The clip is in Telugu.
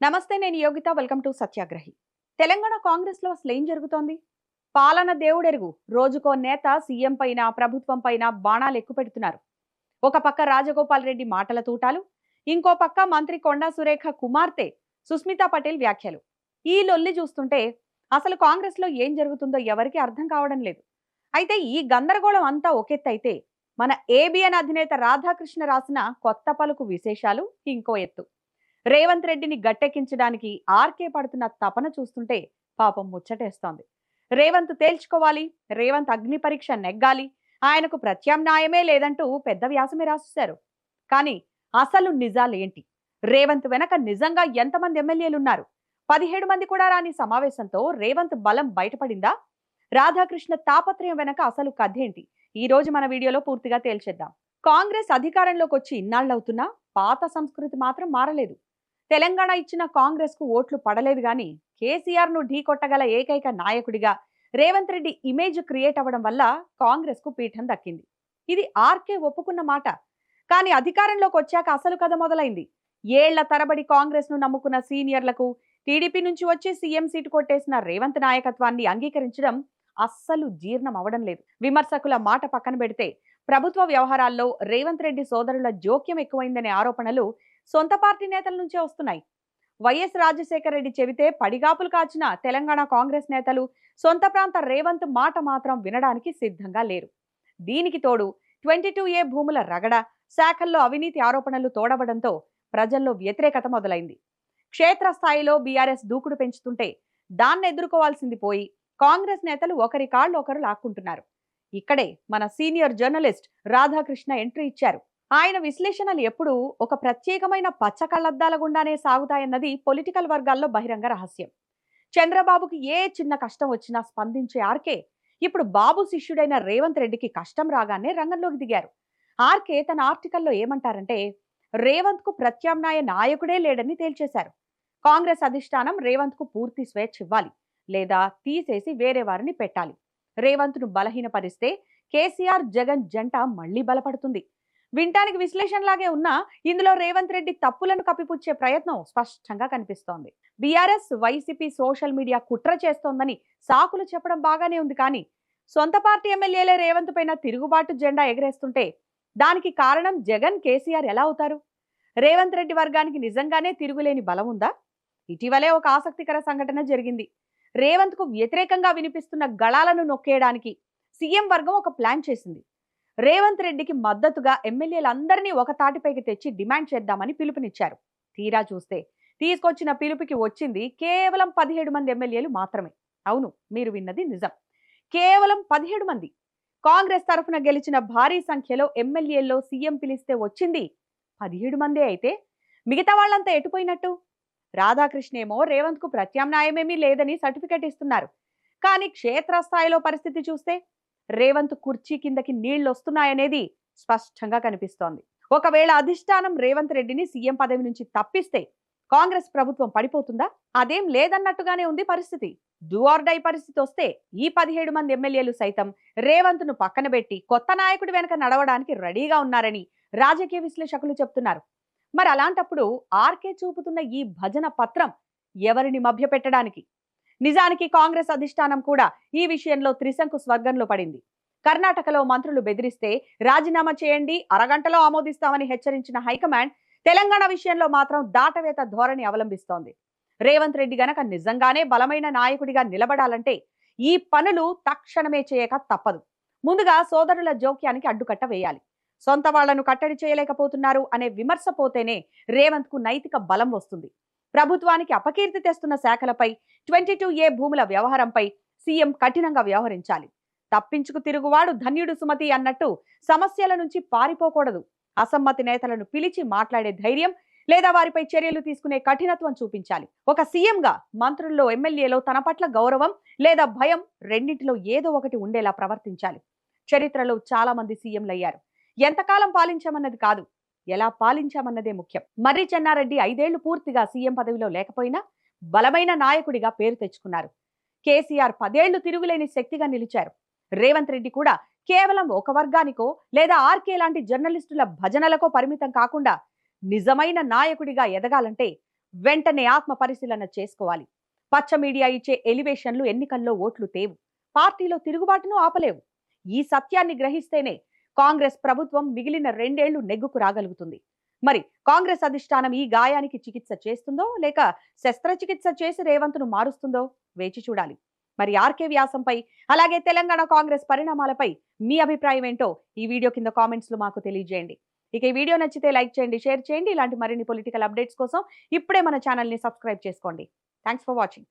నమస్తే, నేను యోగిత. Welcome to సత్యాగ్రహి. తెలంగాణ కాంగ్రెస్ లో అసలు ఏం జరుగుతోంది? పాలన దేవుడెరుగు. రోజుకో నేత సీఎం పైన, ప్రభుత్వం పైన బాణాలు ఎక్కుపెడుతున్నారు. ఒక పక్క రాజగోపాల్ రెడ్డి మాటల తూటాలు, ఇంకో పక్క మంత్రి కొండా సురేఖ కుమార్తె సుస్మితా పటేల్ వ్యాఖ్యలు. ఈ లొల్లి చూస్తుంటే అసలు కాంగ్రెస్ లో ఏం జరుగుతుందో ఎవరికీ అర్థం కావడం లేదు. అయితే ఈ గందరగోళం అంతా ఒకెత్తైతే, మన ఏబిఎన్ అధినేత రాధాకృష్ణ రాసిన కొత్త పలుకు విశేషాలు ఇంకో ఎత్తు. రేవంత్ రెడ్డిని గట్టెక్కించడానికి ఆర్కే పడుతున్న తపన చూస్తుంటే పాపం ముచ్చటేస్తోంది. రేవంత్ తేల్చుకోవాలి, రేవంత్ అగ్ని పరీక్ష నెగ్గాలి, ఆయనకు ప్రత్యామ్నాయమే లేదంటూ పెద్ద వ్యాసమే రాసేశారు. కానీ అసలు నిజాలేంటి? రేవంత్ వెనక నిజంగా ఎంతమంది ఎమ్మెల్యేలున్నారు? 17 మంది కూడా రాని సమావేశంతో రేవంత్ బలం బయటపడిందా? రాధాకృష్ణ తాపత్రయం వెనక అసలు కథేంటి? ఈ రోజు మన వీడియోలో పూర్తిగా తేల్చేద్దాం. కాంగ్రెస్ అధికారంలోకి వచ్చి ఇన్నాళ్లవుతున్నా పాత సంస్కృతి మాత్రం మారలేదు. తెలంగాణ ఇచ్చిన కాంగ్రెస్ కు ఓట్లు పడలేదు గాని కేసీఆర్ ను ఢీ కొట్టగల ఏకైక నాయకుడిగా రేవంత్ రెడ్డి ఇమేజ్ క్రియేట్ అవ్వడం వల్ల కాంగ్రెస్ కు పీఠం దక్కింది. ఇది ఆర్కే ఒప్పుకున్న మాట. కానీ అధికారంలోకి వచ్చాక అసలు కథ మొదలైంది. ఏళ్ల తరబడి కాంగ్రెస్ ను నమ్ముకున్న సీనియర్లకు టీడీపీ నుంచి వచ్చి సీఎం సీటు కొట్టేసిన రేవంత్ నాయకత్వాన్ని అంగీకరించడం అస్సలు జీర్ణం అవడం లేదు. విమర్శకుల మాట పక్కన పెడితే ప్రభుత్వ వ్యవహారాల్లో రేవంత్ రెడ్డి సోదరుల జోక్యం ఎక్కువైందనే ఆరోపణలు సొంత పార్టీ నేతల నుంచే వస్తున్నాయి. వైఎస్ రాజశేఖర రెడ్డి చెబితే పడిగాపులు కాచిన తెలంగాణ కాంగ్రెస్ నేతలు సొంత ప్రాంత రేవంత్ మాట మాత్రం వినడానికి సిద్ధంగా లేరు. దీనికి తోడు 22A భూముల రగడ, శాఖల్లో అవినీతి ఆరోపణలు తోడవడంతో ప్రజల్లో వ్యతిరేకత మొదలైంది. క్షేత్రస్థాయిలో బీఆర్ఎస్ దూకుడు పెంచుతుంటే దాన్ని ఎదుర్కోవాల్సింది పోయి కాంగ్రెస్ నేతలు ఒకరి కాళ్ళు ఒకరు లాక్కుంటున్నారు. ఇక్కడే మన సీనియర్ జర్నలిస్ట్ రాధాకృష్ణ ఎంట్రీ ఇచ్చారు. ఆయన విశ్లేషణలు ఎప్పుడూ ఒక ప్రత్యేకమైన పచ్చ కళ్లద్దాల గుండానే సాగుతాయన్నది పొలిటికల్ వర్గాల్లో బహిరంగ రహస్యం. చంద్రబాబుకి ఏ చిన్న కష్టం వచ్చినా స్పందించే ఆర్కే ఇప్పుడు బాబు శిష్యుడైన రేవంత్ రెడ్డికి కష్టం రాగానే రంగంలోకి దిగారు. ఆర్కే తన ఆర్టికల్లో ఏమంటారంటే, రేవంత్ కు ప్రత్యామ్నాయ నాయకుడే లేడని తేల్చేశారు. కాంగ్రెస్ అధిష్టానం రేవంత్ కు పూర్తి స్వేచ్ఛ ఇవ్వాలి, లేదా తీసేసి వేరే వారిని పెట్టాలి. రేవంత్ ను బలహీనపరిస్తే కేసీఆర్ జగన్ జంట మళ్లీ బలపడుతుంది. వింటానికి విశ్లేషణలాగే ఉన్నా ఇందులో రేవంత్ రెడ్డి తప్పులను కప్పిపుచ్చే ప్రయత్నం స్పష్టంగా కనిపిస్తోంది. బీఆర్ఎస్ వైసీపీ సోషల్ మీడియా కుట్ర చేస్తోందని సాకులు చెప్పడం బాగానే ఉంది, కానీ సొంత పార్టీ ఎమ్మెల్యేలే రేవంత్ పైన తిరుగుబాటు జెండా ఎగరేస్తుంటే దానికి కారణం జగన్, కేసీఆర్ ఎలా అవుతారు? రేవంత్ రెడ్డి వర్గానికి నిజంగానే తిరుగులేని బలం ఉందా? ఇటీవలే ఒక ఆసక్తికర సంఘటన జరిగింది. రేవంత్ కు వ్యతిరేకంగా వినిపిస్తున్న గళాలను నొక్కేయడానికి సీఎం వర్గం ఒక ప్లాన్ చేసింది. రేవంత్ రెడ్డికి మద్దతుగా ఎమ్మెల్యేలందరినీ ఒక తాటిపైకి తెచ్చి డిమాండ్ చేద్దామని పిలుపునిచ్చారు. తీరా చూస్తే తీసుకొచ్చిన పిలుపుకి వచ్చింది కేవలం 17 మంది ఎమ్మెల్యేలు మాత్రమే. అవును, మీరు విన్నది నిజం. కేవలం 17 మంది. కాంగ్రెస్ తరఫున గెలిచిన భారీ సంఖ్యలో ఎమ్మెల్యేల్లో సీఎం పిలిస్తే వచ్చింది 17 మందే అయితే మిగతా వాళ్ళంతా ఎటుపోయినట్టు? రాధాకృష్ణ ఏమో రేవంత్ కు ప్రత్యామ్నాయమేమీ లేదని సర్టిఫికెట్ ఇస్తున్నారు. కానీ క్షేత్రస్థాయిలో పరిస్థితి చూస్తే రేవంత్ కుర్చీ కిందకి నీళ్లొస్తున్నాయనేది స్పష్టంగా కనిపిస్తోంది. ఒకవేళ అధిష్టానం రేవంత్ రెడ్డిని సీఎం పదవి నుంచి తప్పిస్తే కాంగ్రెస్ ప్రభుత్వం పడిపోతుందా? అదేం లేదన్నట్టుగానే ఉంది పరిస్థితి. డూ ఆర్ డై పరిస్థితి వస్తే ఈ 17 మంది ఎమ్మెల్యేలు సైతం రేవంత్ ను పక్కన పెట్టి కొత్త నాయకుడి వెనక నడవడానికి రెడీగా ఉన్నారని రాజకీయ విశ్లేషకులు చెప్తున్నారు. మరి అలాంటప్పుడు ఆర్కే చూపుతున్న ఈ భజన పత్రం ఎవరిని మభ్యపెట్టడానికి? నిజానికి కాంగ్రెస్ అధిష్టానం కూడా ఈ విషయంలో త్రిశంకు స్వర్గంలో పడింది. కర్ణాటకలో మంత్రులు బెదిరిస్తే రాజీనామా చేయండి, అరగంటలో ఆమోదిస్తామని హెచ్చరించిన హైకమాండ్ తెలంగాణ విషయంలో మాత్రం దాటవేత ధోరణి అవలంబిస్తోంది. రేవంత్ రెడ్డి గనక నిజంగానే బలమైన నాయకుడిగా నిలబడాలంటే ఈ పనులు తక్షణమే చేయక తప్పదు. ముందుగా సోదరుల జోక్యానికి అడ్డుకట్ట వేయాలి. సొంత వాళ్లను కట్టడి చేయలేకపోతున్నారు అనే విమర్శ పోతేనే రేవంత్ కు నైతిక బలం వస్తుంది. ప్రభుత్వానికి అపకీర్తి తెస్తున్న శాఖలపై, 22A భూముల వ్యవహారంపై సీఎం కఠినంగా వ్యవహరించాలి. తప్పించుకు తిరుగువాడు ధన్యుడు సుమతి అన్నట్టు సమస్యల నుంచి పారిపోకూడదు. అసమ్మతి నేతలను పిలిచి మాట్లాడే ధైర్యం, లేదా వారిపై చర్యలు తీసుకునే కఠినత్వం చూపించాలి. ఒక సీఎంగా మంత్రుల్లో, ఎమ్మెల్యేలో తన పట్ల గౌరవం లేదా భయం రెండింటిలో ఏదో ఒకటి ఉండేలా ప్రవర్తించాలి. చరిత్రలో చాలా మంది సీఎంలయ్యారు. ఎంతకాలం పాలించామన్నది కాదు, ఎలా పాలించామన్నదే ముఖ్యం. మర్రి చెన్నారెడ్డి 5 ఏళ్లు పూర్తిగా సీఎం పదవిలో లేకపోయినా బలమైన నాయకుడిగా పేరు తెచ్చుకున్నారు. కేసీఆర్ 10 ఏళ్లు తిరుగులేని శక్తిగా నిలిచారు. రేవంత్ రెడ్డి కూడా కేవలం ఒక వర్గానికో లేదా ఆర్కే లాంటి జర్నలిస్టుల భజనలకో పరిమితం కాకుండా నిజమైన నాయకుడిగా ఎదగాలంటే వెంటనే ఆత్మ పరిశీలన చేసుకోవాలి. పచ్చ మీడియా ఇచ్చే ఎలివేషన్లు ఎన్నికల్లో ఓట్లు తేవు, పార్టీలో తిరుగుబాటును ఆపలేవు. ఈ సత్యాన్ని గ్రహిస్తేనే కాంగ్రెస్ ప్రభుత్వం మిగిలిన 2 ఏళ్లు నెగ్గుకు రాగలుగుతుంది. మరి కాంగ్రెస్ అధిష్టానం ఈ గాయానికి చికిత్స చేస్తుందో లేక శస్త్రచికిత్స చేసి రేవంత్ను మారుస్తుందో వేచి చూడాలి. మరి ఆర్కే వ్యాసంపై అలాగే తెలంగాణ కాంగ్రెస్ పరిణామాలపై మీ అభిప్రాయం ఏంటో ఈ వీడియో కింద కామెంట్స్ లో మాకు తెలియజేయండి. ఇక ఈ వీడియో నచ్చితే లైక్ చేయండి, షేర్ చేయండి. ఇలాంటి మరిన్ని పొలిటికల్ అప్డేట్స్ కోసం ఇప్పుడే మన ఛానల్ ని సబ్స్క్రైబ్ చేసుకోండి. Thanks for watching.